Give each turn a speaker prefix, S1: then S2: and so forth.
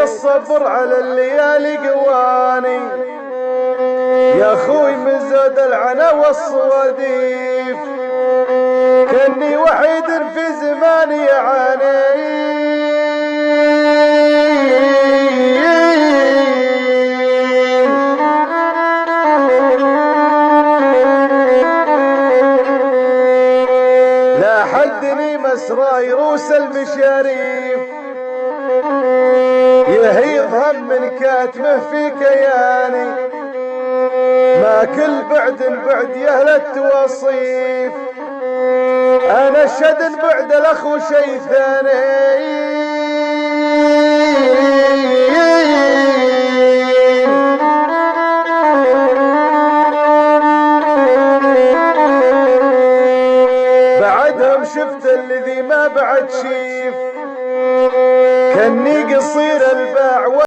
S1: الصبر على الليالي قواني يا اخوي من زود العنا والصواديف كني وحيد في زماني يعاني لا حدني مسرى يروس المشاريف يهيض هم من كاتمه في كياني ما كل بعد يهل التوصيف انا الشد بعد الاخو شي ثاني بعدهم شفت الذي ما بعد شيف كني قصير الباع